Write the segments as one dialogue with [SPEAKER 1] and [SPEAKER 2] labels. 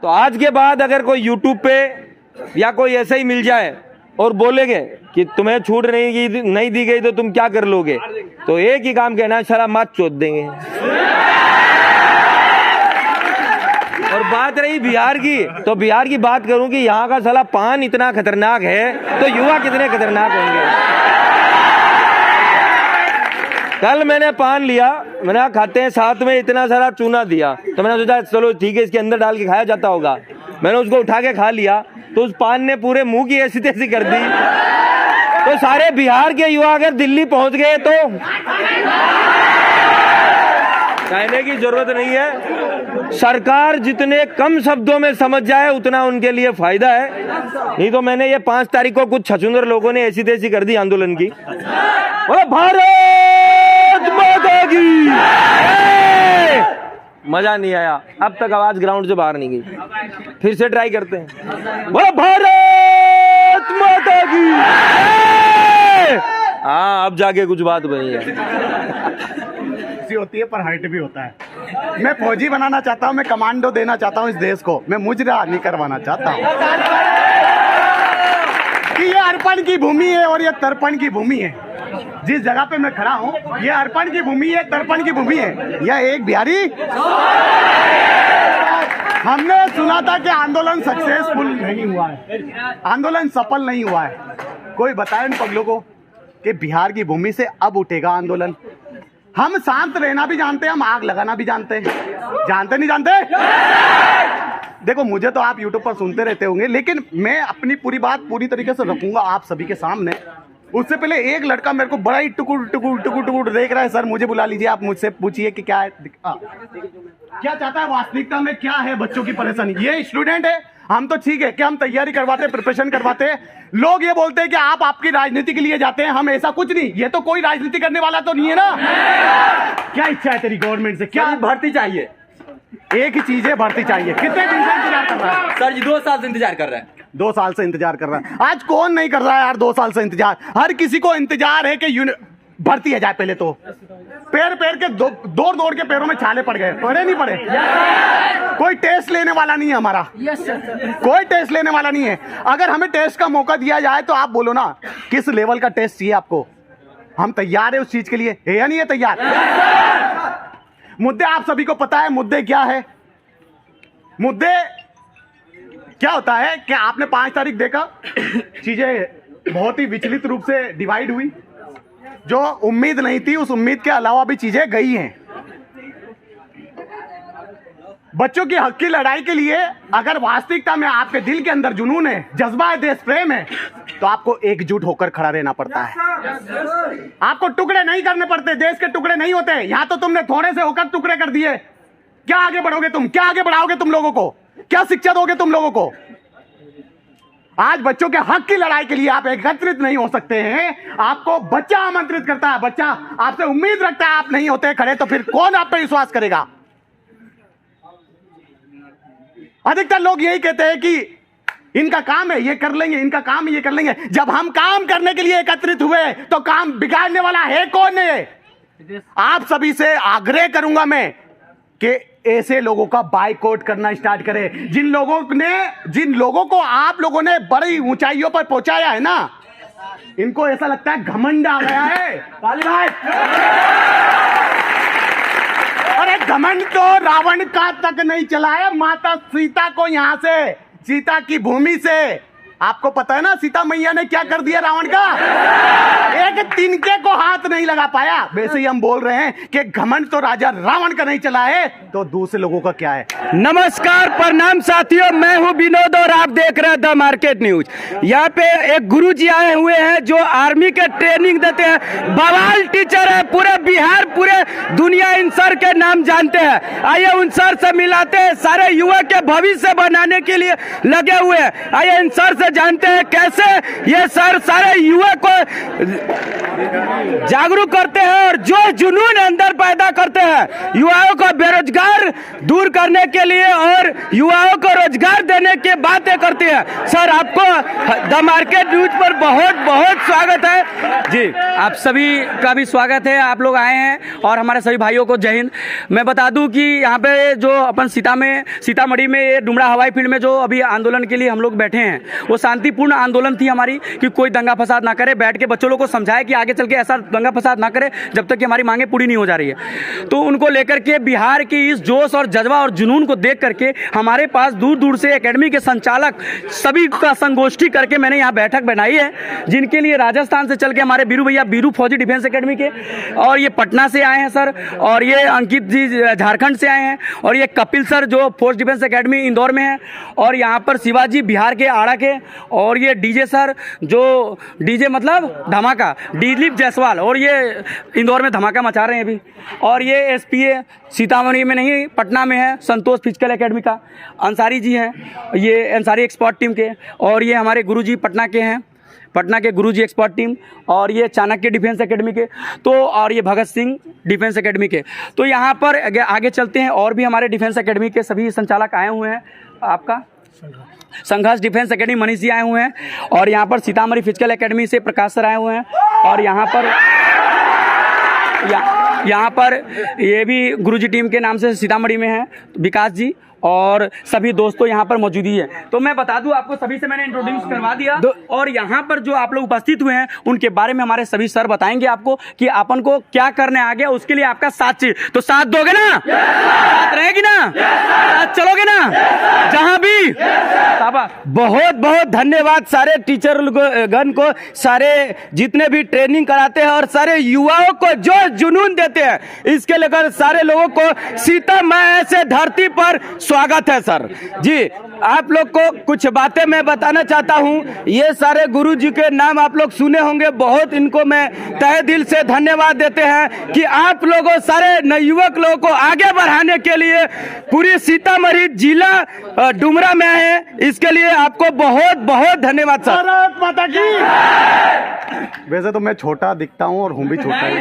[SPEAKER 1] तो आज के बाद अगर कोई यूट्यूब पे या कोई ऐसा ही मिल जाए और बोलेंगे कि तुम्हें छूट नहीं दी गई तो तुम क्या कर लोगे, तो एक ही काम कहना है, साला मात चोद देंगे। और बात रही बिहार की, तो बिहार की बात करूं कि यहाँ का साला पान इतना खतरनाक है तो युवा कितने खतरनाक होंगे। कल मैंने पान लिया, मैंने कहा खाते हैं, साथ में इतना सारा चूना दिया, तो मैंने सोचा चलो ठीक है इसके अंदर डाल के खाया जाता होगा। मैंने उसको उठा के खा लिया तो उस पान ने पूरे मुंह की ऐसी तैसी कर दी। तो सारे बिहार के युवा अगर दिल्ली पहुंच गए तो कहने की जरूरत नहीं है। सरकार जितने कम शब्दों में समझ जाए उतना उनके लिए फायदा है। नहीं तो मैंने ये 5 तारीख को कुछ छछूंदर लोगों ने ऐसी तैसी कर दी आंदोलन की। भारत माता की मजा नहीं आया, अब तक आवाज ग्राउंड से बाहर नहीं गई। फिर से ट्राई करते हैं। भारत माता की। हाँ, अब जाके कुछ बात बनी है।
[SPEAKER 2] होती है पर हर्ट भी होता है। मैं फौजी बनाना चाहता हूँ, मैं कमांडो देना चाहता हूँ इस देश को, मैं मुजरा नहीं करवाना चाहता हूँ कि ये अर्पण की भूमि है और ये तर्पण की भूमि है। जिस जगह पे मैं खड़ा हूँ ये अर्पण की भूमि है, तर्पण की भूमि है। यह एक बिहारी। हमने सुना था कि आंदोलन सक्सेसफुल नहीं हुआ है, आंदोलन सफल नहीं हुआ है। कोई बताए इन पगलों को कि बिहार की भूमि से अब उठेगा आंदोलन। हम शांत रहना भी जानते हैं, हम आग लगाना भी जानते हैं। जानते नहीं जानते? देखो, मुझे तो आप यूट्यूब पर सुनते रहते होंगे, लेकिन मैं अपनी पूरी बात पूरी तरीके से रखूंगा आप सभी के सामने। उससे पहले एक लड़का मेरे को बड़ा ही टुकुर देख रहा है। सर मुझे बुला लीजिए, आप मुझसे पूछिए कि क्या है, क्या चाहता है, वास्तविकता में क्या है बच्चों की परेशानी। ये स्टूडेंट है, हम तो ठीक है कि हम तैयारी करवाते, प्रिपरेशन करवाते। लोग ये बोलते हैं कि आप आपकी राजनीति के लिए जाते हैं, हम ऐसा कुछ नहीं। ये तो कोई राजनीति करने वाला तो नहीं है ना। क्या इच्छा है तेरी गवर्नमेंट से? क्या
[SPEAKER 3] भर्ती चाहिए?
[SPEAKER 2] एक ही चीज है, भर्ती चाहिए। कितने दिन से इंतजार कर रहा है?
[SPEAKER 3] सर जी 2 साल से इंतजार कर रहे हैं।
[SPEAKER 2] 2 साल से इंतजार कर रहा है। आज कौन नहीं कर रहा है यार 2 साल से इंतजार? हर किसी को इंतजार है कि भर्ती है जाए। पहले तो पैर के दौड़ के पैरों में छाले पड़ गए। पड़े नहीं पड़े? कोई टेस्ट लेने वाला नहीं है हमारा। कोई टेस्ट लेने वाला नहीं है। अगर हमें टेस्ट का मौका दिया जाए तो आप बोलो ना किस लेवल का टेस्ट चाहिए आपको। हम तैयार है उस चीज के लिए, है या नहीं है तैयार? मुद्दे आप सभी को पता है मुद्दे क्या है। मुद्दे क्या होता है कि आपने 5 तारीख देखा, चीजें बहुत ही विचलित रूप से डिवाइड हुई। जो उम्मीद नहीं थी उस उम्मीद के अलावा भी चीजें गई हैं। बच्चों की हक की लड़ाई के लिए अगर वास्तविकता में आपके दिल के अंदर जुनून है, जज्बा है, देश प्रेम है, तो आपको एकजुट होकर खड़ा रहना पड़ता है। आपको टुकड़े नहीं करने पड़ते, देश के टुकड़े नहीं होते। यहां तो तुमने थोड़े से होकर टुकड़े कर दिए। क्या आगे बढ़ोगे तुम? क्या आगे बढ़ाओगे तुम लोगों को? क्या शिक्षा दोगे तुम लोगों को? आज बच्चों के हक की लड़ाई के लिए आप एकत्रित नहीं हो सकते हैं। आपको बच्चा आमंत्रित करता है, बच्चा आपसे उम्मीद रखता है, आप नहीं होते खड़े तो फिर कौन आप पे विश्वास करेगा? अधिकतर लोग यही कहते हैं कि इनका काम है ये कर लेंगे, इनका काम है ये कर लेंगे। जब हम काम करने के लिए एकत्रित हुए तो काम बिगाड़ने वाला है कौन है? आप सभी से आग्रह करूंगा मैं कि ऐसे लोगों का बाइकआउट करना स्टार्ट करें। जिन लोगों को आप लोगों ने बड़ी ऊंचाइयों पर पहुंचाया है ना, इनको ऐसा लगता है घमंड आ गया है। अरे घमंड तो रावण का तक नहीं चला है। माता सीता को यहां से, सीता की भूमि से, आपको पता है ना सीता मैया ने क्या कर दिया रावण का? एक तिनके को हाथ नहीं लगा पाया। वैसे ही हम बोल रहे हैं कि घमंड तो राजा रावण का नहीं चला है, तो दूसरे लोगों का क्या है?
[SPEAKER 4] नमस्कार, प्रणाम साथियों, मैं हूं विनोद और आप देख रहे हैं द मार्केट न्यूज। यहाँ पे एक गुरुजी आए हुए हैं जो आर्मी के ट्रेनिंग देते हैं। बवाल टीचर है, पूरे बिहार, पूरे दुनिया इन सर के नाम जानते हैं। आइए उन सर से मिलाते हैं। सारे युवा के भविष्य बनाने के लिए लगे हुए हैं। आइए इन सर से जानते हैं कैसे ये सर सारे युवा को जागरूक करते हैं और जो जुनून अंदर पैदा करते हैं युवाओं को बेरोजगार दूर करने के लिए और युवाओं को रोजगार देने की बातें करते हैं। सर आपको द मार्केट न्यूज पर बहुत बहुत स्वागत है जी। आप सभी का भी स्वागत है, आप लोग आए हैं और हमारे सभी भाइयों को जय हिंद। मैं बता दूं कि यहाँ पे जो अपन सीतामढ़ी में ये डुमरा हवाई फील्ड में जो अभी आंदोलन के लिए हम लोग बैठे हैं वो शांतिपूर्ण आंदोलन थी हमारी कि कोई दंगा फसाद ना करे, बैठ के बच्चों लोग को समझाए कि आगे चल के ऐसा दंगा फसाद ना करे जब तक कि हमारी मांगे पूरी नहीं हो जा रही है। तो उनको लेकर के बिहार की इस जोश और जज्बा और जुनून को देख करके हमारे पास दूर दूर से एकेडमी के संचालक सभी का संगोष्ठी करके मैंने यहाँ बैठक बनाई है, जिनके लिए राजस्थान से चल के हमारे बीरू भैया बीरू फौजी डिफेंस एकेडमी के, और ये पटना से आए हैं सर, और ये अंकित जी झारखंड से आए हैं, और ये कपिल सर जो फोर्स डिफेंस एकेडमी इंदौर में है, और यहाँ पर शिवाजी बिहार के आड़ा के, और ये डीजे सर जो डीजे मतलब धमाका दिलीप जायसवाल, और ये इंदौर में धमाका मचा रहे हैं अभी, और ये एसपीए सीतामढ़ी में नहीं पटना में है संतोष फिजिकल एकेडमी का अंसारी जी हैं, ये अंसारी एक्सपर्ट टीम के, और ये हमारे गुरुजी पटना के हैं, पटना के गुरुजी एक्सपर्ट टीम, और ये चाणक्य डिफेंस एकेडमी के, तो और ये भगत सिंह डिफेंस एकेडमी के। तो यहाँ पर आगे चलते हैं, और भी हमारे डिफेंस एकेडमी के सभी संचालक आए हुए हैं। आपका संघर्ष डिफेंस एकेडमी मनीष जी आए हुए हैं, और यहाँ पर सीतामढ़ी फिजिकल एकेडमी से प्रकाश सर आए हुए हैं, और यहाँ पर ये भी गुरुजी टीम के नाम से सीतामढ़ी में है विकास जी, और सभी दोस्तों यहाँ पर मौजूद है। तो मैं बता दूं आपको, सभी से मैंने इंट्रोड्यूस करवा दिया, और यहाँ पर जो आप लोग उपस्थित हुए हैं उनके बारे में हमारे सभी सर बताएंगे आपको कि अपन को क्या करने आ गया, उसके लिए आपका साथ चाहिए। तो साथ दोगे ना? साथ रहेगी ना? साथ चलोगे ना जहां भी? बहुत बहुत धन्यवाद सारे टीचर गण को, सारे जितने भी ट्रेनिंग कराते हैं और सारे युवाओं को जो जुनून देते हैं, इसके लेकर सारे लोगों को सीता माँ से धरती पर स्वागत है सर जी। आप लोग को कुछ बातें मैं बताना चाहता हूं। ये सारे गुरुजी के नाम आप लोग सुने होंगे, बहुत इनको मैं तहे दिल से धन्यवाद देते हैं कि आप लोगों सारे नवयुवक लोगों को आगे बढ़ाने के लिए पूरी सीतामढ़ी जिला डुमरा में आए हैं, इसके लिए आपको बहुत बहुत धन्यवाद सर।
[SPEAKER 2] भारत माता की। वैसे तो मैं छोटा दिखता हूं और हूं भी छोटा ही,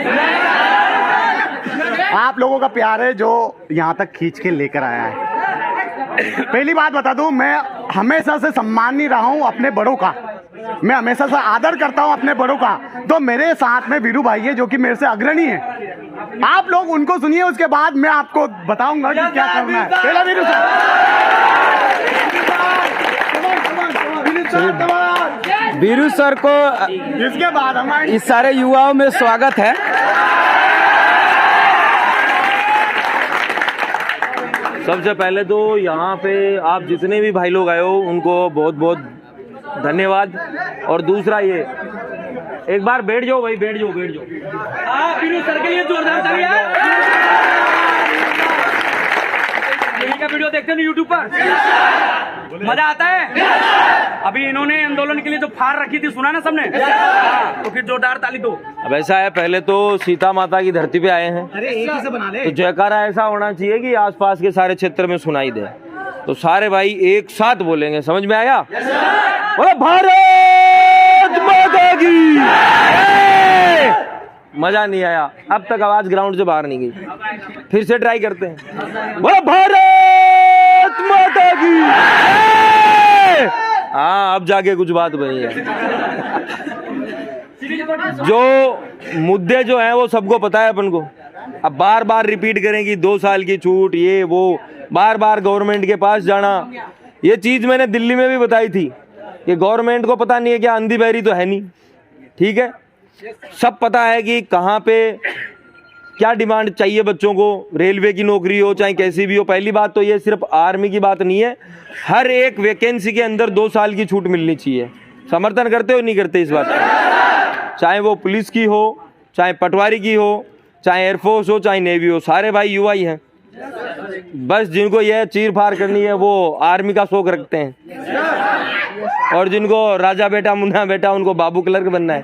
[SPEAKER 2] आप लोगों का प्यार है जो यहाँ तक खींच के लेकर आया है। पहली बात बता दूं, मैं हमेशा से सम्मानी रहा हूं अपने बड़ों का, मैं हमेशा से आदर करता हूं अपने बड़ों का। तो मेरे साथ में वीरू भाई है जो कि मेरे से अग्रणी है, आप लोग उनको सुनिए, उसके बाद मैं आपको बताऊंगा कि क्या करना है। पहला वीरू सर,
[SPEAKER 4] वीरू सर को
[SPEAKER 2] इसके बाद हमारे
[SPEAKER 4] इस सारे युवाओं में स्वागत है।
[SPEAKER 1] सबसे पहले तो यहाँ पे आप जितने भी भाई लोग आए हो उनको बहुत बहुत धन्यवाद। और दूसरा ये, एक बार बैठ जाओ भाई, बैठ जाओ बैठ जाओ। वीरू सर के लिए जोरदार तालियां। इनका वीडियो देखते हैं यूट्यूब पर, मजा आता है। अभी इन्होंने आंदोलन के लिए जो फाड़ रखी थी सुना ना सबने, तो फिर जोरदार ताली दो। अब ऐसा है, पहले तो सीता माता की धरती पे आए हैं,
[SPEAKER 2] अरे एक ही से बना ले,
[SPEAKER 1] तो जयकारा ऐसा होना चाहिए कि आसपास के सारे क्षेत्र में सुनाई दे। तो सारे भाई एक साथ बोलेंगे, समझ में आया? बोलो भारत माता की। मजा नहीं आया, अब तक आवाज ग्राउंड से बाहर नहीं गई, फिर से ट्राई करते हैं। बोलो भारत माता की। हाँ, अब जाके कुछ बात बनी है। जो मुद्दे जो हैं वो सबको पता है अपन को, अब बार बार रिपीट करें कि 2 साल की छूट, ये वो, बार बार गवर्नमेंट के पास जाना। ये चीज मैंने दिल्ली में भी बताई थी कि गवर्नमेंट को पता नहीं है क्या, अंधी बहरी तो है नहीं, ठीक है, सब पता है कि कहाँ पे क्या डिमांड चाहिए बच्चों को, रेलवे की नौकरी हो चाहे कैसी भी हो। पहली बात तो ये सिर्फ आर्मी की बात नहीं है, हर एक वैकेंसी के अंदर 2 साल की छूट मिलनी चाहिए। समर्थन करते हो नहीं करते इस बात का? चाहे वो पुलिस की हो, चाहे पटवारी की हो, चाहे एयरफोर्स हो, चाहे नेवी हो, सारे भाई युवा ही हैं। बस जिनको यह चीर फाड़ करनी है वो आर्मी का शौक रखते हैं, और जिनको राजा बेटा मुन्ना बेटा उनको बाबू क्लर्क बनना है।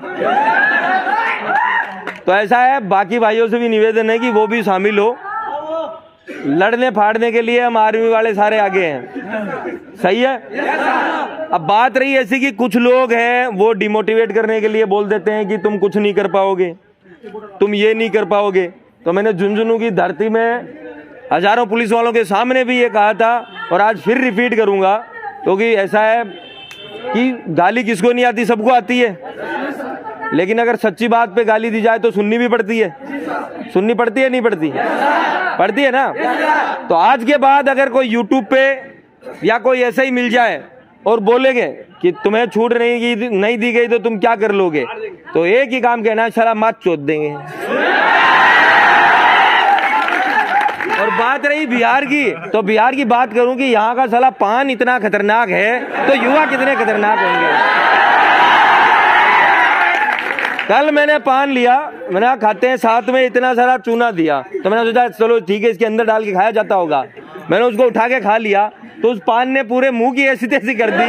[SPEAKER 1] तो ऐसा है, बाकी भाइयों से भी निवेदन है कि वो भी शामिल हो। लड़ने फाड़ने के लिए हम आर्मी वाले सारे आगे हैं, सही है। अब बात रही ऐसी कि कुछ लोग हैं वो डिमोटिवेट करने के लिए बोल देते हैं कि तुम कुछ नहीं कर पाओगे, तुम ये नहीं कर पाओगे। तो मैंने झुंझुनू की धरती में हजारों पुलिस वालों के सामने भी ये कहा था और आज फिर रिपीट करूंगा, क्योंकि ऐसा है कि गाली किसको नहीं आती, सबको आती है, लेकिन अगर सच्ची बात पे गाली दी जाए तो सुननी भी पड़ती है। सुननी पड़ती है नहीं पड़ती? पड़ती है ना। तो आज के बाद अगर कोई यूट्यूब पे या कोई ऐसा ही मिल जाए और बोलेंगे कि तुम्हें छूट नहीं दी गई तो तुम क्या कर लोगे, तो एक ही काम कहना है, सारा मात चोद देंगे। और बात रही बिहार की, तो बिहार की बात करूं कि यहाँ का साला पान इतना खतरनाक है तो युवा कितने खतरनाक होंगे। कल मैंने पान लिया, मैंने कहा खाते हैं, साथ में इतना सारा चूना दिया, तो मैंने सोचा चलो ठीक है इसके अंदर डाल के खाया जाता होगा। मैंने उसको उठा के खा लिया तो उस पान ने पूरे मुंह की ऐसी तैसी कर दी।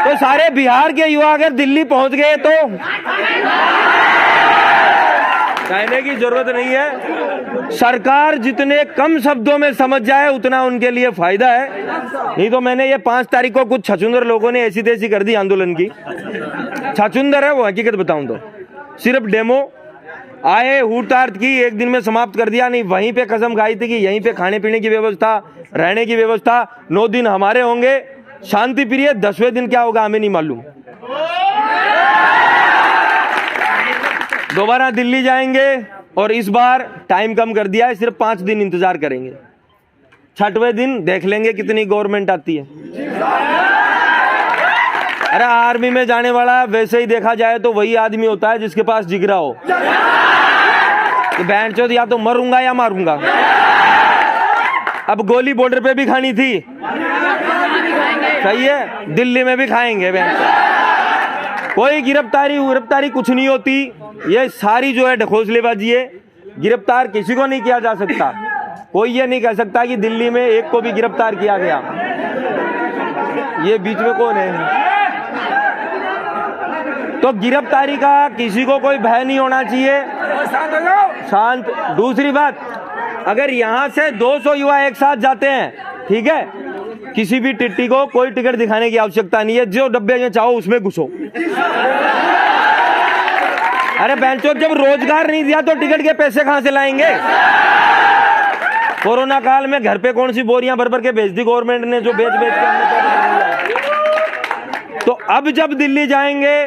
[SPEAKER 1] तो सारे बिहार के युवा अगर दिल्ली पहुंच गए तो कहने की जरूरत नहीं है। सरकार जितने कम शब्दों में समझ जाए उतना उनके लिए फायदा है। नहीं तो मैंने ये 5 तारीख को कुछ छछुंदर लोगों ने ऐसी तैसी कर दी आंदोलन की। छछुंदर है वो, हकीकत बताऊं तो सिर्फ डेमो आए, हुड़ताड़ की, एक दिन में समाप्त कर दिया। नहीं, वहीं पे कसम खाई थी कि यहीं पे खाने पीने की व्यवस्था, रहने की व्यवस्था 9 दिन हमारे होंगे, शांति प्रिय। 10वें दिन क्या होगा हमें नहीं मालूम। दोबारा दिल्ली जाएंगे और इस बार टाइम कम कर दिया है, सिर्फ 5 दिन इंतजार करेंगे। 6वें दिन देख लेंगे कितनी गवर्नमेंट आती है। अरे आर्मी में जाने वाला वैसे ही देखा जाए तो वही आदमी होता है जिसके पास जिगरा हो। तो बैंचोद या तो मरूंगा या मारूंगा। अब गोली बॉर्डर पे भी खानी थी, सही है, दिल्ली में भी खाएंगे। कोई गिरफ्तारी कुछ नहीं होती। ये सारी जो है ढकोसलेबाजी है। गिरफ्तार किसी को नहीं किया जा सकता। कोई ये नहीं कह सकता कि दिल्ली में एक को भी गिरफ्तार किया गया। ये बीच में कौन है? तो गिरफ्तारी का किसी को कोई भय नहीं होना चाहिए, शांत। दूसरी बात, अगर यहाँ से 200 युवा एक साथ जाते हैं, ठीक है, किसी भी टिट्टी को कोई टिकट दिखाने की आवश्यकता नहीं है। जो डब्बे में चाहो उसमें घुसो। अरे बेंचों, जब रोजगार नहीं दिया तो टिकट के पैसे कहां से लाएंगे? कोरोना काल में घर पे कौन सी बोरियां भर भर के भेज दी गवर्नमेंट ने, जो बेच के हमने। तो अब जब दिल्ली जाएंगे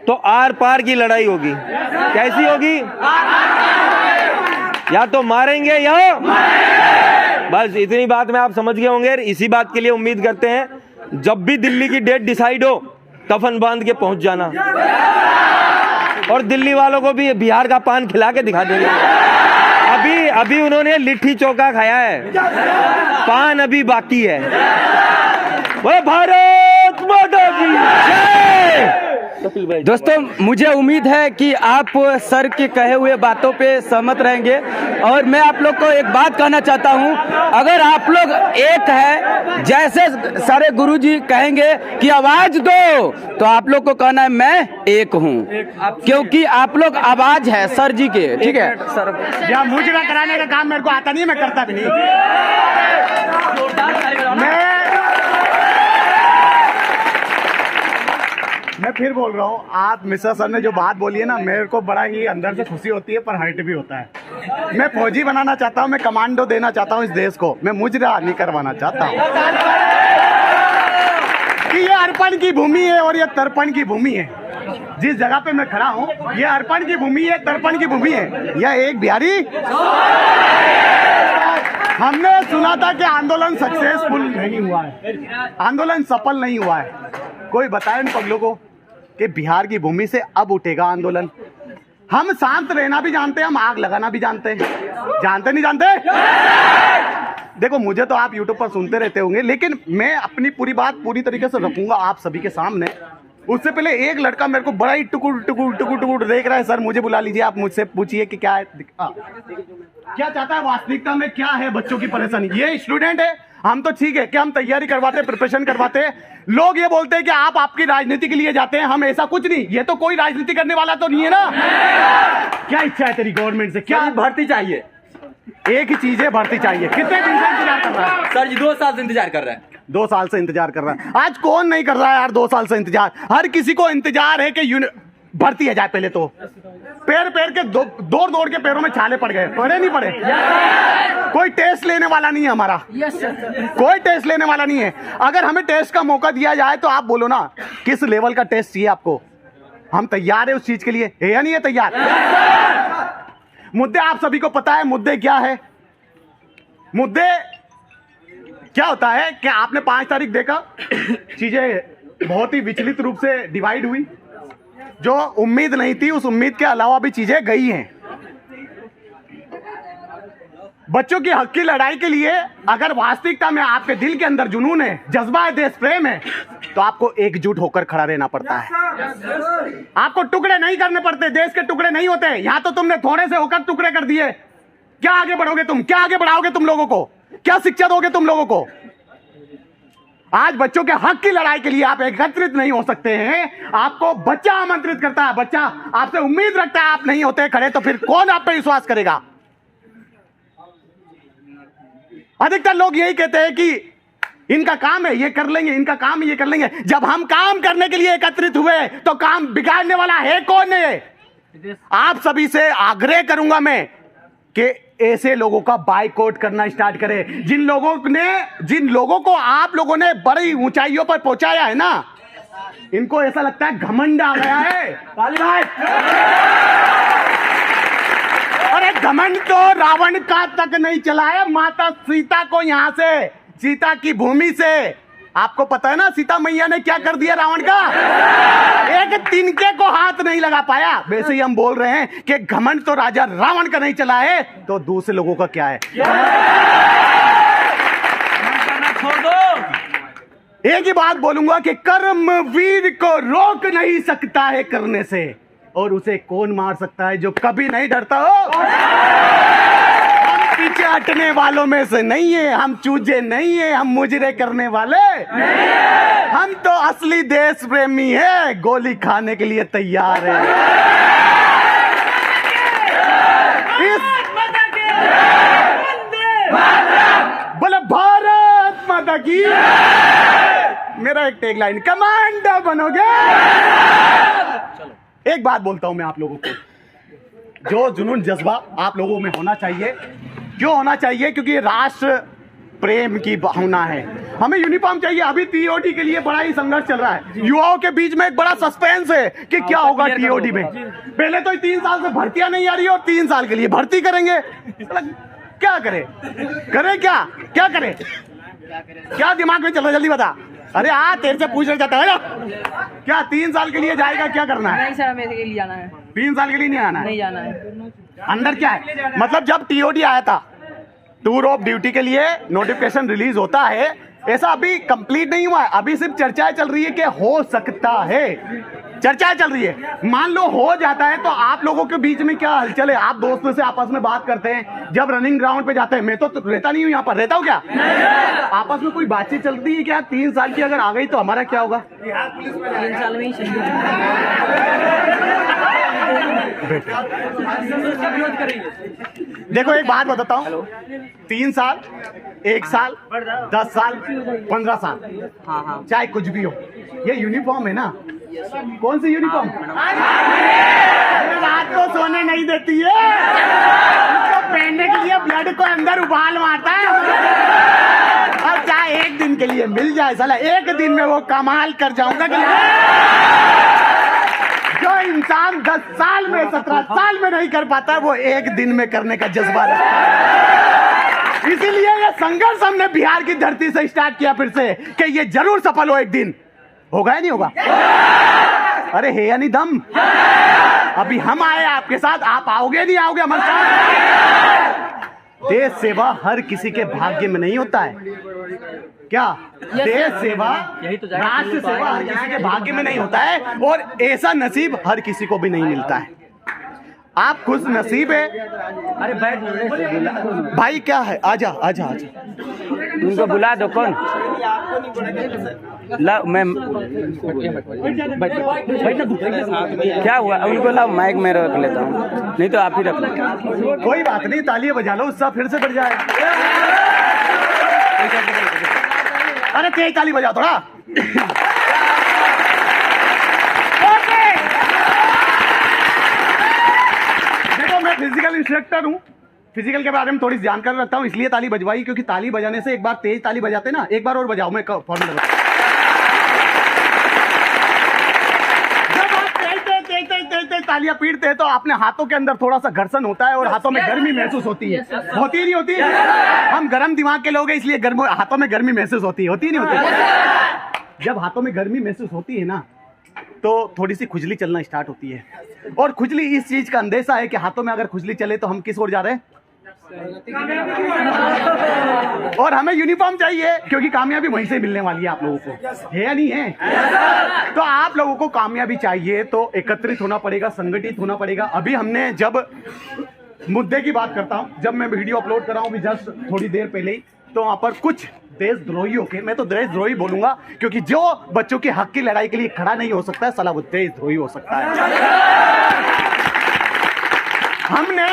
[SPEAKER 1] तो आर पार की लड़ाई होगी। कैसी होगी? या तो मारेंगे या बस। इतनी बात में आप समझ गए होंगे। इसी बात के लिए उम्मीद करते हैं जब भी दिल्ली की डेट डिसाइड हो, कफन बांध के पहुंच जाना और दिल्ली वालों को भी बिहार का पान खिला के दिखा देंगे। अभी उन्होंने लिट्टी चोखा खाया है, पान अभी बाकी है। वो भारत माता की जय।
[SPEAKER 4] दोस्तों, मुझे उम्मीद है कि आप सर के कहे हुए बातों पे सहमत रहेंगे। और मैं आप लोग को एक बात कहना चाहता हूं, अगर आप लोग एक है, जैसे सारे गुरुजी कहेंगे कि आवाज दो, तो आप लोग को कहना है मैं एक हूं, क्योंकि आप लोग आवाज है सर जी के। ठीक है सर,
[SPEAKER 2] या मुझे कराने का काम मेरे को आता नहीं, मैं करता भी नहीं। मैं फिर बोल रहा हूँ, आप मिश्रा सर ने जो बात बोली है ना, मेरे को बड़ा ही अंदर से खुशी होती है, पर हर्ट भी होता है। मैं फौजी बनाना चाहता हूँ, मैं कमांडो देना चाहता हूँ इस देश को, मैं मुजरा नहीं करवाना चाहता हूँ। कि ये अर्पण की भूमि है और ये तर्पण की भूमि है। जिस जगह पे मैं खड़ा हूँ, ये अर्पण की भूमि है, तर्पण की भूमि है। यह एक बिहारी। हमने सुना था कि आंदोलन सक्सेसफुल नहीं हुआ है, आंदोलन सफल नहीं हुआ है। कोई बताए इन पगलों को कि बिहार की भूमि से अब उठेगा आंदोलन। हम शांत रहना भी जानते हैं, हम आग लगाना भी जानते हैं। जानते नहीं जानते? देखो, मुझे तो आप यूट्यूब पर सुनते रहते होंगे, लेकिन मैं अपनी पूरी बात पूरी तरीके से रखूंगा आप सभी के सामने। उससे पहले एक लड़का मेरे को बड़ा ही टुकुर देख रहा है। सर मुझे बुला लीजिए, आप मुझसे पूछिए कि क्या है, क्या चाहता है, वास्तविकता में क्या है बच्चों की परेशानी। ये स्टूडेंट है, हम तो ठीक है कि हम तैयारी करवाते, प्रिपरेशन करवाते। लोग ये बोलते हैं कि आप आपकी राजनीति के लिए जाते हैं, हम ऐसा कुछ नहीं। ये तो कोई राजनीति करने वाला तो नहीं है ना। क्या इच्छा है तेरी गवर्नमेंट से? क्या
[SPEAKER 3] भर्ती चाहिए?
[SPEAKER 2] एक ही चीज है, भर्ती चाहिए। कितने दिन से इंतजार कर रहा है?
[SPEAKER 3] सर जी 2 साल से इंतजार कर रहे हैं।
[SPEAKER 2] 2 साल से इंतजार कर रहा है। आज कौन नहीं कर रहा है यार 2 साल से इंतजार? हर किसी को इंतजार है कि भर्ती है जाए। पहले तो पैर के दौड़ के पैरों में छाले पड़ गए। पड़े नहीं पड़े? कोई टेस्ट लेने वाला नहीं है हमारा। कोई टेस्ट लेने वाला नहीं है। अगर हमें टेस्ट का मौका दिया जाए तो आप बोलो ना किस लेवल का टेस्ट चाहिए आपको? हम तैयार है उस चीज के लिए, है या नहीं है तैयार? मुद्दे आप सभी को पता है मुद्दे क्या है। मुद्दे क्या होता है कि आपने 5 तारीख देखा, चीजें बहुत ही विचलित रूप से डिवाइड हुई। जो उम्मीद नहीं थी उस उम्मीद के अलावा भी चीजें गई हैं। बच्चों की हक की लड़ाई के लिए अगर वास्तविकता में आपके दिल के अंदर जुनून है, जज्बा है, देश प्रेम है, तो आपको एकजुट होकर खड़ा रहना पड़ता है। आपको टुकड़े नहीं करने पड़ते। देश के टुकड़े नहीं होते। यहां तो तुमने थोड़े से होकर टुकड़े कर दिए। क्या आगे बढ़ोगे तुम? क्या आगे बढ़ाओगे तुम लोगों को? क्या शिक्षा दोगे तुम लोगों को? आज बच्चों के हक की लड़ाई के लिए आप एकत्रित नहीं हो सकते हैं। आपको बच्चा आमंत्रित करता है, बच्चा आपसे उम्मीद रखता है, आप नहीं होते खड़े तो फिर कौन आप पे विश्वास करेगा? अधिकतर लोग यही कहते हैं कि इनका काम है ये कर लेंगे, इनका काम है ये कर लेंगे। जब हम काम करने के लिए एकत्रित हुए तो काम बिगाड़ने वाला है कौन है? आप सभी से आग्रह करूंगा मैं कि ऐसे लोगों का बाइकआउट करना स्टार्ट करें। जिन लोगों को आप लोगों ने बड़ी ऊंचाइयों पर पहुंचाया है ना, इनको ऐसा लगता है घमंड आ गया है। अरे घमंड तो रावण का तक नहीं चला है। माता सीता को यहां से, सीता की भूमि से, आपको पता है ना सीता मैया ने क्या कर दिया रावण का? एक तिनके को हाथ नहीं लगा पाया। वैसे ही हम बोल रहे हैं कि घमंड तो राजा रावण का नहीं चला है, तो दूसरे लोगों का क्या है?
[SPEAKER 3] छोड़ दो।
[SPEAKER 2] एक ही बात बोलूंगा कि कर्मवीर को रोक नहीं सकता है करने से, और उसे कौन मार सकता है जो कभी नहीं डरता हो? पीछे हटने वालों में से नहीं है, हम चूजे नहीं है, हम मुजरे करने वाले हम तो असली देश प्रेमी है, गोली खाने के लिए तैयार है। बोले भारत माता की। मेरा एक टैगलाइन, कमांडो बनोगे। एक बात बोलता हूं मैं आप लोगों को, जो जुनून जज्बा आप लोगों में होना चाहिए। क्यों होना चाहिए? क्योंकि राष्ट्र प्रेम की भावना है। हमें यूनिफॉर्म चाहिए। अभी टीओडी के लिए बड़ा ही संघर्ष चल रहा है। युवाओं के बीच में एक बड़ा सस्पेंस है कि क्या होगा टीओडी में। पहले तो 3 साल से भर्तियां नहीं आ रही और 3 साल के लिए भर्ती करेंगे। क्या करें? करें क्या करें? क्या दिमाग में चल रहा? जल्दी बता। अरे तेरे से पूछ रहा जाता है क्या 3 साल के लिए जाएगा? क्या करना है?
[SPEAKER 5] नहीं सर, मेरे के लिए जाना है।
[SPEAKER 2] 3 साल के लिए नहीं आना है?
[SPEAKER 5] नहीं जाना है।
[SPEAKER 2] अंदर क्या है? मतलब जब टीओडी आया था, टूर ऑफ ड्यूटी के लिए नोटिफिकेशन रिलीज होता है, ऐसा अभी कंप्लीट नहीं हुआ है। अभी सिर्फ चर्चाएं चल रही है कि हो सकता है, चर्चाएं चल रही है। मान लो हो जाता है तो आप लोगों के बीच में क्या हलचल है? आप दोस्तों से आपस में बात करते हैं, जब रनिंग ग्राउंड पे जाते हैं। मैं तो रहता नहीं हूं यहाँ पर, रहता हूँ क्या? आपस में कोई बातचीत चलती है क्या? 3 साल की अगर आ गई तो हमारा क्या होगा?
[SPEAKER 5] 3 साल में ही
[SPEAKER 2] देखो एक बात बताता हूँ, 3 साल, 1 साल, 10 साल, 15 साल, चाहे कुछ भी हो, ये यूनिफॉर्म है ना। कौन सी यूनिफॉर्म? रात को सोने नहीं देती है, इसको पहनने के लिए ब्लड को अंदर उबाल मारता है। और चाहे 1 दिन के लिए मिल जाए, साला 1 दिन में वो कमाल कर जाऊंगा कि जो इंसान 10 साल में, 17 साल में नहीं कर पाता, वो 1 दिन में करने का जज्बा रखता है। इसीलिए ये संघर्ष हमने बिहार की धरती से स्टार्ट किया फिर से, कि ये जरूर सफल हो। 1 दिन होगा या नहीं होगा? अरे है या नहीं दम? अभी हम आए आपके साथ, आप आओगे नहीं आओगे हमारे साथ? देश सेवा हर किसी के भाग्य में नहीं होता है क्या? देश सेवा, राष्ट्र सेवा हर किसी के भाग्य में नहीं होता है, और ऐसा नसीब हर किसी को भी नहीं मिलता है। आप खुश नसीब है। अरे बैठ भाई, क्या है? आजा आजा आजा।
[SPEAKER 4] उनको बुला दो। कौन लाओ, मैं क्या हुआ उनको लाओ, माइक में रख लेता हूँ, नहीं तो आप ही रख लो।
[SPEAKER 2] कोई बात नहीं, तालियां बजा लो, उत्साह फिर से बढ़ जाए। अरे तेज ताली बजा थोड़ा। देखो मैं फिजिकल इंस्ट्रक्टर हूँ, फिजिकल के बारे में थोड़ी जानकारी रखता हूँ, इसलिए ताली बजवाई, क्योंकि ताली बजाने से एक बार तेज ताली बजाते ना, एक बार और बजाओ, मैं फॉर्मूला बता। जब आप तेज तालियां पीटते हैं तो अपने हाथों के अंदर थोड़ा सा घर्षण होता है और हाथों में गर्मी महसूस होती है, होती ही नहीं होती? हम गर्म दिमाग के लोग हैं, इसलिए हाथों में गर्मी महसूस होती है, होती ही नहीं होती? जब हाथों में गर्मी महसूस होती है ना, तो थोड़ी सी खुजली चलना स्टार्ट होती है, और खुजली इस चीज का अंदेशा है कि हाथों में अगर खुजली चले तो हम किस ओर जा रहे हैं, और हमें यूनिफॉर्म चाहिए, क्योंकि कामयाबी वहीं से मिलने वाली है आप लोगों को, है या नहीं है? तो आप लोगों को कामयाबी चाहिए तो एकत्रित होना पड़ेगा, संगठित होना पड़ेगा। अभी हमने जब मुद्दे की बात करता हूं, जब मैं वीडियो अपलोड कर रहा हूं जस्ट थोड़ी देर पहले ही, तो वहां पर कुछ देशद्रोहियों के, मैं तो देशद्रोही बोलूंगा क्योंकि जो बच्चों के हक की लड़ाई के लिए खड़ा नहीं हो सकता है, साला वो देशद्रोही हो सकता है। हमने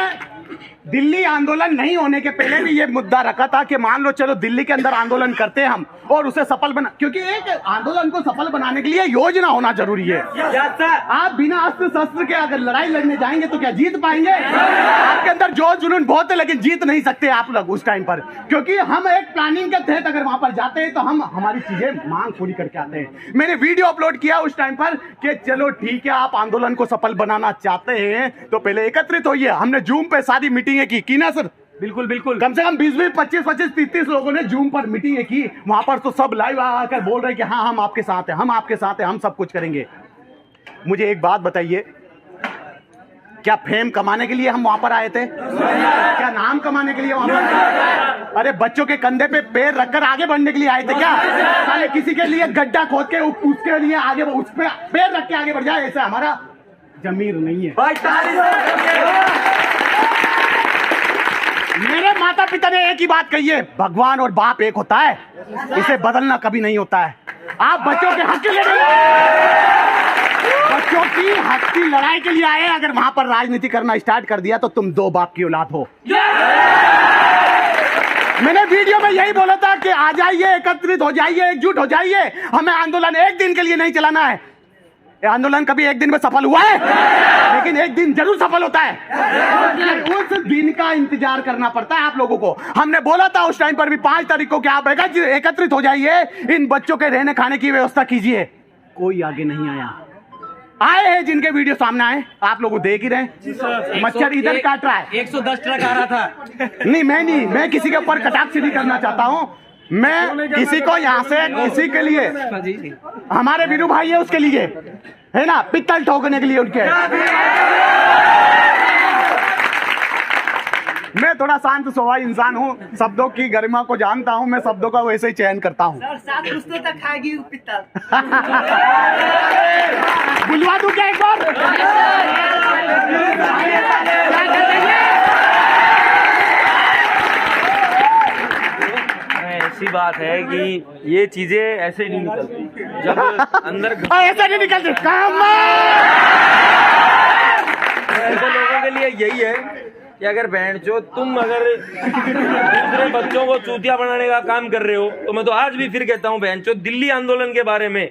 [SPEAKER 2] दिल्ली आंदोलन नहीं होने के पहले भी ये मुद्दा रखा था कि मान लो चलो दिल्ली के अंदर आंदोलन करते हैं हम और उसे सफल बना, क्योंकि एक आंदोलन को सफल बनाने के लिए योजना होना जरूरी है। आप बिना अस्त्र शस्त्र के अगर लड़ाई लड़ने जाएंगे तो क्या जीत पाएंगे? आपके अंदर जोश जुनून बहुत है, लेकिन जीत नहीं सकते आप लोग उस टाइम पर, क्योंकि हम एक प्लानिंग के तहत अगर वहां पर जाते हैं तो हम हमारी चीजें मांग पूरी करके आते हैं। मैंने वीडियो अपलोड किया उस टाइम पर कि चलो ठीक है, आप आंदोलन को सफल बनाना चाहते हैं तो पहले एकत्रित होइए। हमने जूम पे सारी मीटिंगें की ना सर?
[SPEAKER 3] बिल्कुल बिल्कुल,
[SPEAKER 2] कम से कम 20-20, 25-25, 30-30 लोगों ने जूम पर मीटिंगें की, वहां पर तो सब लाइव आकर बोल रहे कि हाँ हम आपके साथ हैं, हम आपके साथ हैं, हम सब कुछ करेंगे। मुझे एक बात बताइए, क्या फेम कमाने के लिए हम वहां पर आए थे? क्या नाम कमाने के लिए वहां पर? अरे बच्चों के कंधे पे पैर रखकर आगे बढ़ने के लिए आए थे क्या? साले किसी के लिए गड्ढा खोद के उसके लिए आगे, उस पे पैर रख के आगे बढ़ जाए, ऐसा हमारा जमीर नहीं है। मेरे माता पिता ने एक ही बात कही है, भगवान और बाप एक होता है, इसे बदलना कभी नहीं होता है। आप बच्चों के हक के लिए, बच्चों की हक की लड़ाई के लिए आए, अगर वहां पर राजनीति करना स्टार्ट कर दिया तो तुम दो बाप की औलाद हो। मैंने वीडियो में यही बोला था कि आ जाइए, एकत्रित हो जाइए, एकजुट हो जाइए, हमें आंदोलन एक दिन के लिए नहीं चलाना है। आंदोलन कभी एक दिन में सफल हुआ है, लेकिन एक दिन जरूर सफल होता है। उस दिन का इंतजार करना पड़ता है आप लोगों को। हमने बोला था उस टाइम पर भी 5 तारीख को कि आप एकत्रित हो जाइए, इन बच्चों के रहने खाने की व्यवस्था कीजिए। कोई आगे नहीं आया। आए हैं जिनके वीडियो सामने आए, आप लोग देख ही रहे, मच्छर इधर काट रहा है।
[SPEAKER 3] 110 ट्रक आ रहा था।
[SPEAKER 2] नहीं, मैं किसी के ऊपर कटाक्ष नहीं करना चाहता हूँ। मैं किसी को यहाँ से, किसी के लिए, हमारे वीरू भाई है उसके लिए, है ना, पित्तल ठोकने के लिए उनके। मैं थोड़ा शांत स्वभाव इंसान हूँ, शब्दों की गरिमा को जानता हूँ, मैं शब्दों का वैसे ही चयन करता हूँ।
[SPEAKER 5] तक खाएगी पित्तल।
[SPEAKER 2] बुलवा दूं क्या एक बार?
[SPEAKER 1] ऐसी बात है कि ये चीजें ऐसे नहीं निकलती जब अंदर
[SPEAKER 2] ऐसे नहीं निकलती।
[SPEAKER 1] ऐसे लोगों के लिए यही है कि अगर बहनचोद तुम अगर दूसरे बच्चों को चूतिया बनाने का काम कर रहे हो, तो मैं तो आज भी फिर कहता हूँ बहनचोद, दिल्ली आंदोलन के बारे में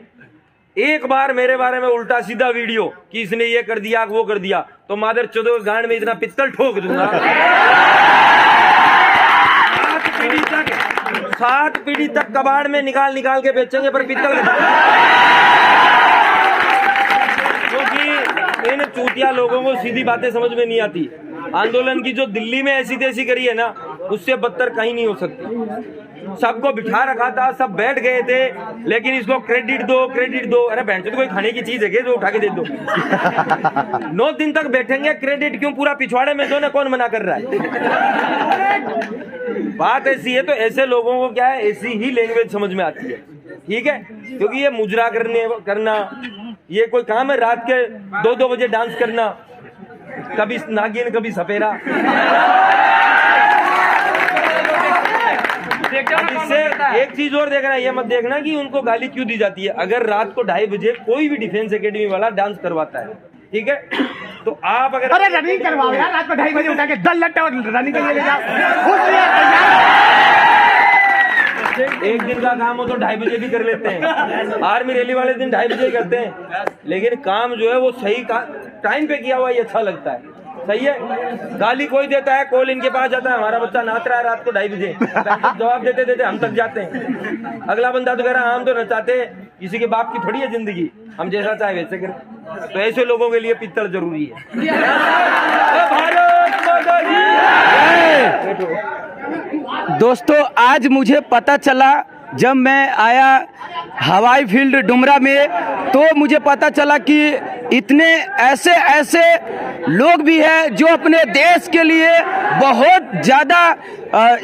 [SPEAKER 1] एक बार मेरे बारे में उल्टा सीधा वीडियो कि इसने ये कर दिया वो कर दिया, तो मादर चौदह गांड में इतना पित्तल ठोक दूंगा। 7 पीढ़ी तक कबाड़ में निकाल के बेचेंगे, पर पित्तल, क्योंकि इन चूतिया लोगों को सीधी बातें समझ में नहीं आती। आंदोलन की जो दिल्ली में ऐसी तैसी करी है ना, उससे बदतर कहीं नहीं हो सकती। सबको बिठा रखा था, सब बैठ गए थे, लेकिन इसको क्रेडिट दो। अरे बहन तो कोई खाने की चीज है क्या जो उठा के दे दो? 9 दिन तक बैठेंगे, क्रेडिट क्यों? पूरा पिछवाड़े में दो ना, कौन मना कर रहा है? बात ऐसी है, तो ऐसे लोगों को क्या है, ऐसी ही लैंग्वेज समझ में आती है, ठीक है? क्योंकि ये मुजरा करना ये कोई काम है? रात के 2-2 बजे डांस करना, कभी नागिन कभी सपेरा। इससे एक चीज और देखना, ये मत देखना कि उनको गाली क्यों दी जाती है। अगर रात को 2:30 बजे कोई भी डिफेंस एकेडमी वाला डांस करवाता है, ठीक है, तो आप अगर
[SPEAKER 2] अरे रनिंग करवाओ यार, रात को 2:30 बजे उठा के 10 लट्टे और रनिंग के लिए ले जाओ, खुश रहिए, तैयार।
[SPEAKER 1] एक दिन का काम हो तो 2:30 बजे भी कर लेते हैं। आर्मी रैली वाले दिन 2:30 बजे करते हैं, लेकिन काम जो है वो सही टाइम पे किया हुआ, ये अच्छा लगता है। सही है। गाली कोई देता है, कॉल इनके पास जाता है, हमारा बच्चा नाच रहा है रात को 2:30 बजे, जवाब देते देते हम तक जाते हैं। अगला बंदा तो कह रहा है हम तो नचाते, किसी के बाप की थोड़ी है जिंदगी, हम जैसा चाहे वैसे करें। तो ऐसे लोगों के लिए पित्तल जरूरी है। भारत माता की।
[SPEAKER 4] दोस्तों आज मुझे पता चला, जब मैं आया हवाई फील्ड डुमरा में, तो मुझे पता चला कि इतने ऐसे ऐसे लोग भी हैं जो अपने देश के लिए बहुत ज़्यादा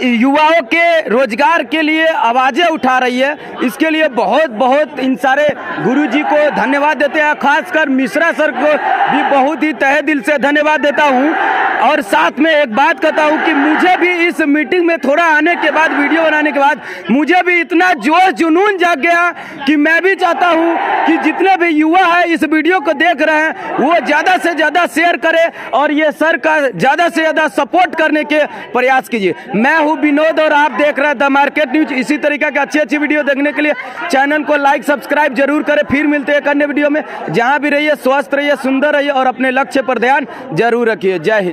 [SPEAKER 4] युवाओं के रोजगार के लिए आवाज़ें उठा रही है। इसके लिए बहुत बहुत इन सारे गुरुजी को धन्यवाद देते हैं, खासकर मिश्रा सर को भी बहुत ही तहे दिल से धन्यवाद देता हूँ। और साथ में एक बात कहता हूँ कि मुझे भी इस मीटिंग में थोड़ा आने के बाद, वीडियो बनाने के बाद, मुझे भी इतना जोश जुनून जाग गया कि मैं भी चाहता हूँ कि जितने भी युवा हैं इस वीडियो को देख रहे हैं वो ज़्यादा से ज़्यादा शेयर करें और ये सर का ज़्यादा से ज़्यादा सपोर्ट करने के प्रयास कीजिए। मैं हूँ विनोद और आप देख रहे हैं द मार्केट न्यूज। इसी तरीके की अच्छी अच्छी वीडियो देखने के लिए चैनल को लाइक सब्सक्राइब जरूर करें। फिर मिलते हैं एक अन्य वीडियो में। जहाँ भी रहिए स्वस्थ रहिए, सुंदर रहिए और अपने लक्ष्य पर ध्यान जरूर रखिए। जय हिंद।